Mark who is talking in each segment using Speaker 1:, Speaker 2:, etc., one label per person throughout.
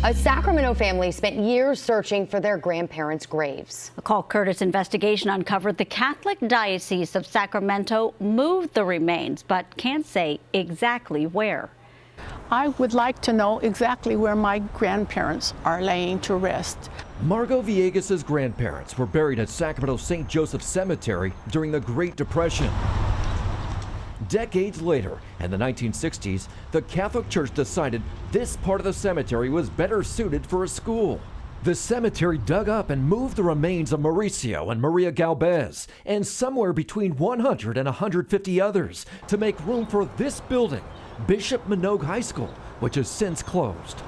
Speaker 1: A Sacramento family spent years searching for their grandparents' graves.
Speaker 2: A Call Kurtis investigation uncovered the Catholic Diocese of Sacramento moved the remains, but can't say exactly where.
Speaker 3: I would like to know exactly where my grandparents are laying to rest.
Speaker 4: Margot Villegas' grandparents were buried at Sacramento St. Joseph Cemetery during the Great Depression. Decades later, in the 1960s, the Catholic Church decided this part of the cemetery was better suited for a school. The cemetery dug up and moved the remains of Mauricio and Maria Galvez and somewhere between 100 and 150 others to make room for this building, Bishop Manogue High School, which has since closed.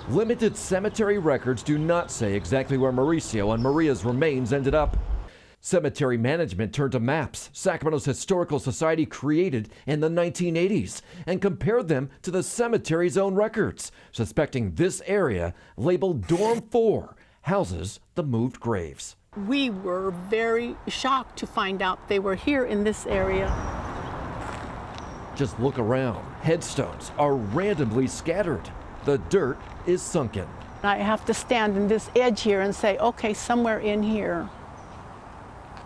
Speaker 4: Limited cemetery records do not say exactly where Mauricio and Maria's remains ended up. Cemetery management turned to maps Sacramento's Historical Society created in the 1980s and compared them to the cemetery's own records, suspecting this area, labeled Dorm 4, houses the moved graves.
Speaker 3: We were very shocked to find out they were here in this area.
Speaker 4: Just look around. Headstones are randomly scattered. The dirt is sunken.
Speaker 3: I have to stand in this edge here and say, okay, somewhere in here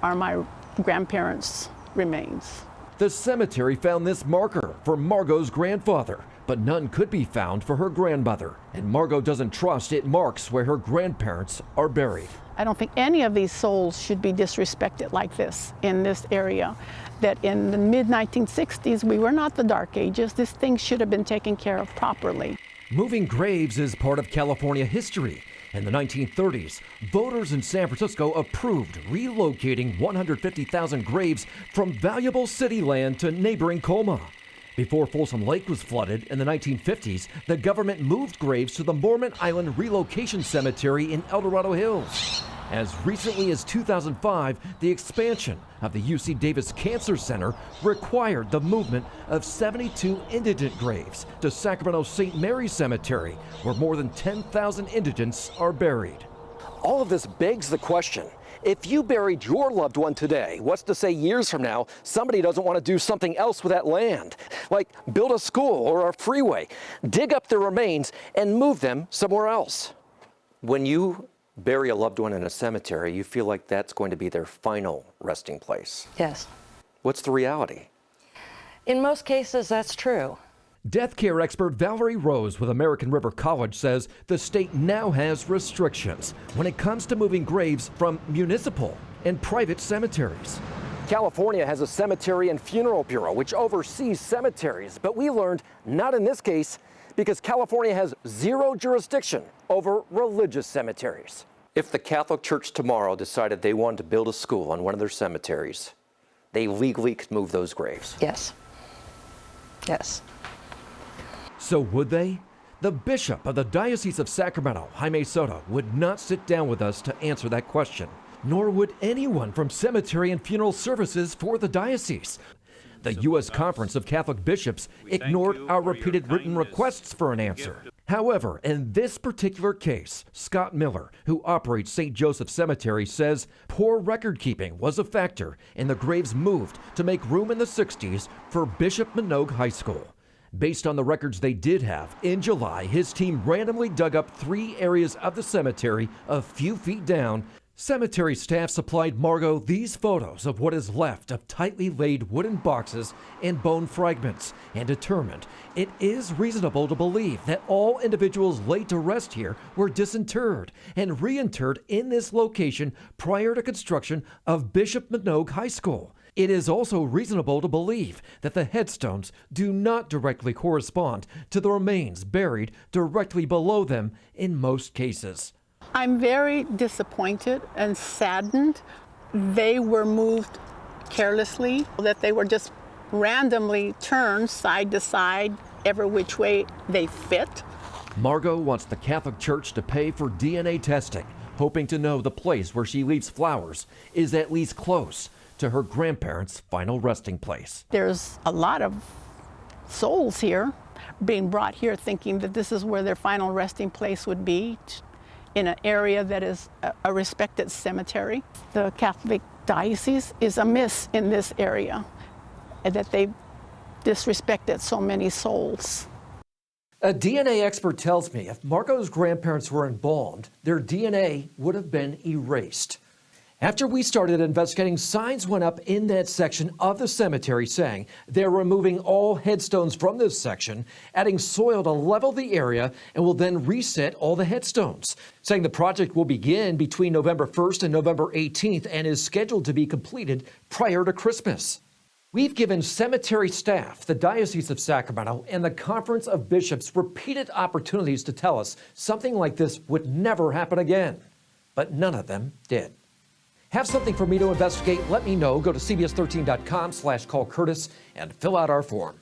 Speaker 3: are my grandparents' remains.
Speaker 4: The cemetery found this marker for Margot's grandfather, but none could be found for her grandmother. And Margot doesn't trust it marks where her grandparents are buried.
Speaker 3: I don't think any of these souls should be disrespected like this in this area. That in the mid-1960s, we were not the Dark Ages. This thing should have been taken care of properly.
Speaker 4: Moving graves is part of California history. In the 1930s, voters in San Francisco approved relocating 150,000 graves from valuable city land to neighboring Colma. Before Folsom Lake was flooded in the 1950s, the government moved graves to the Mormon Island Relocation Cemetery in El Dorado Hills. As recently as 2005, the expansion of the UC Davis Cancer Center required the movement of 72 indigent graves to Sacramento St. Mary's Cemetery, where more than 10,000 indigents are buried.
Speaker 5: All of this begs the question, if you buried your loved one today, what's to say years from now somebody doesn't want to do something else with that land? Like build a school or a freeway, dig up their remains and move them somewhere else. When you bury a loved one in a cemetery, you feel like that's going to be their final resting place.
Speaker 6: Yes.
Speaker 5: What's the reality?
Speaker 6: In most cases, that's true.
Speaker 4: Death care expert Valerie Rose with American River College says the state now has restrictions when it comes to moving graves from municipal and private cemeteries.
Speaker 5: California has a cemetery and funeral bureau which oversees cemeteries, but we learned not in this case because California has zero jurisdiction over religious cemeteries. If the Catholic Church tomorrow decided they wanted to build a school on one of their cemeteries, they legally could move those graves.
Speaker 6: Yes. Yes.
Speaker 4: So would they? The Bishop of the Diocese of Sacramento, Jaime Soto, would not sit down with us to answer that question, nor would anyone from cemetery and funeral services for the diocese. The U.S. Conference of Catholic Bishops ignored our repeated written requests for an answer. However, in this particular case, Scott Miller, who operates St. Joseph Cemetery, says poor record keeping was a factor in the graves moved to make room in the 60s for Bishop Manogue High School. Based on the records they did have, in July, his team randomly dug up 3 areas of the cemetery a few feet down. Cemetery staff supplied Margot these photos of what is left of tightly laid wooden boxes and bone fragments and determined it is reasonable to believe that all individuals laid to rest here were disinterred and reinterred in this location prior to construction of Bishop Manogue High School. It is also reasonable to believe that the headstones do not directly correspond to the remains buried directly below them in most cases.
Speaker 3: I'm very disappointed and saddened. They were moved carelessly, that they were just randomly turned side to side, every which way they fit.
Speaker 4: Margot wants the Catholic Church to pay for DNA testing, hoping to know the place where she leaves flowers is at least close to her grandparents' final resting place.
Speaker 3: There's a lot of souls here being brought here thinking that this is where their final resting place would be, in an area that is a respected cemetery. The Catholic Diocese is amiss in this area, and that they disrespected so many souls.
Speaker 5: A DNA expert tells me if Marco's grandparents were embalmed, their DNA would have been erased. After we started investigating, signs went up in that section of the cemetery saying they're removing all headstones from this section, adding soil to level the area, and will then reset all the headstones, saying the project will begin between November 1st and November 18th and is scheduled to be completed prior to Christmas. We've given cemetery staff, the Diocese of Sacramento, and the Conference of Bishops repeated opportunities to tell us something like this would never happen again, but none of them did. Have something for me to investigate? Let me know. Go to cbs13.com/callkurtis and fill out our form.